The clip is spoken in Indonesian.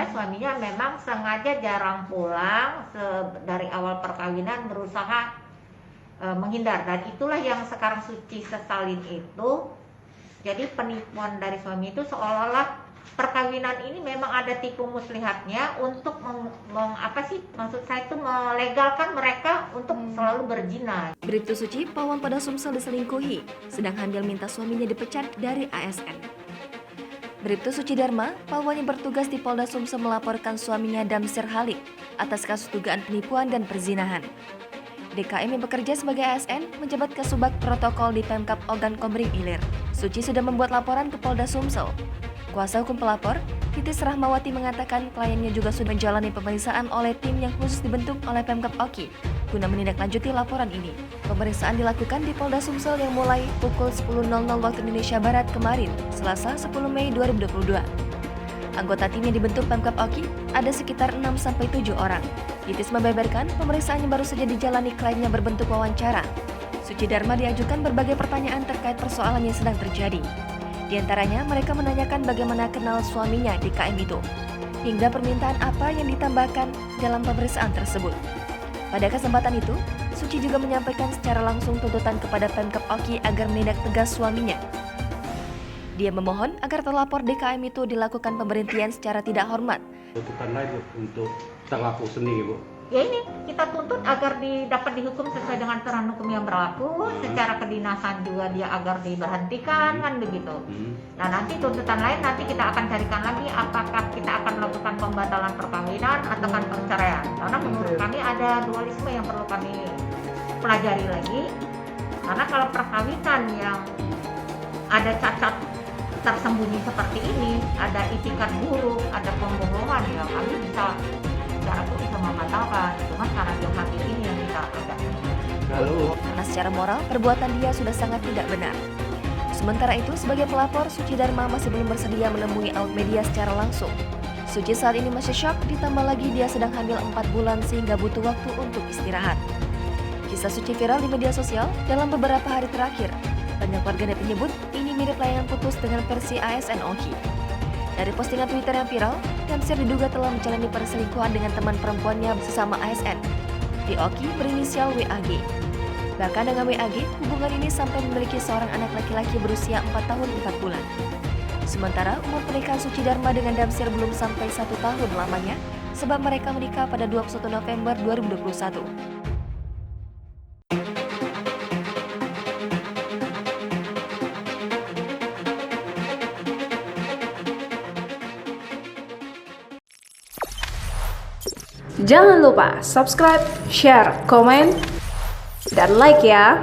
suaminya memang sengaja jarang pulang dari awal perkawinan, berusaha menghindar, dan itulah yang sekarang Suci sesalin itu. Jadi penipuan dari suami itu seolah-olah perkawinan ini memang ada tipu muslihatnya untuk maksud saya itu melegalkan mereka untuk selalu berzina. Bribtu Suci, pawang pada Sumsel diselingkuhi, sedang Handil minta suaminya dipecat dari ASN. Bribtu Suci Dharma, pawang yang bertugas di Polda Sumsel melaporkan suaminya Damsir Halik atas kasus dugaan penipuan dan perzinahan. DKM yang bekerja sebagai ASN menjabat Kasubag Protokol di Pemkab Ogan Komering Ilir. Suci sudah membuat laporan ke Polda Sumsel. Kuasa hukum pelapor, Titis Rahmawati, mengatakan kliennya juga sudah menjalani pemeriksaan oleh tim yang khusus dibentuk oleh Pemkab Oki guna menindaklanjuti laporan ini. Pemeriksaan dilakukan di Polda Sumsel yang mulai pukul 10.00 waktu Indonesia Barat kemarin, Selasa 10 Mei 2022. Anggota tim yang dibentuk Pemkab Oki ada sekitar 6-7 orang. Titis membeberkan pemeriksaannya baru saja dijalani kliennya berbentuk wawancara. Suci Dharma diajukan berbagai pertanyaan terkait persoalan yang sedang terjadi. Di antaranya, mereka menanyakan bagaimana kenal suaminya di KM itu, hingga permintaan apa yang ditambahkan dalam pemeriksaan tersebut. Pada kesempatan itu, Suci juga menyampaikan secara langsung tuntutan kepada Pemkab Oki agar menindak tegas suaminya. Dia memohon agar terlapor DKM itu dilakukan pemberhentian secara tidak hormat. Tuntutan lain untuk terlapor sendiri, Bu? Ya ini, kita tuntut agar dapat dihukum sesuai dengan aturan hukum yang berlaku, secara kedinasan juga dia agar diberhentikan, kan begitu. Nah nanti tuntutan lain nanti kita akan carikan lagi apakah kita akan melakukan pembatalan perkawinan atau perceraian. Karena menurut kami ada dualisme yang perlu kami pelajari lagi. Karena kalau perkawinan yang ada cacat tersembunyi seperti ini, ada itikat buruk, ada pembohongan, ya kami bisa membatalkan. Cuma karena yang hati ini yang kita agak. Karena secara moral, perbuatan dia sudah sangat tidak benar. Sementara itu, sebagai pelapor, Suci Dharma masih belum bersedia menemui awak media secara langsung. Suci saat ini masih shock, ditambah lagi dia sedang hamil 4 bulan sehingga butuh waktu untuk istirahat. Kisah Suci viral di media sosial dalam beberapa hari terakhir. Banyak warganet menyebut ini mirip layangan putus dengan versi ASN Oki. Dari postingan Twitter yang viral, Damsir diduga telah menjalani perselingkuhan dengan teman perempuannya sesama ASN. Di Oki berinisial WAG. Bahkan dengan WAG, hubungan ini sampai memiliki seorang anak laki-laki berusia 4 tahun 4 bulan. Sementara umur pernikahan Suci Dharma dengan Damsir belum sampai 1 tahun lamanya, sebab mereka menikah pada 21 November 2021. Jangan lupa subscribe, share, komen, dan like ya.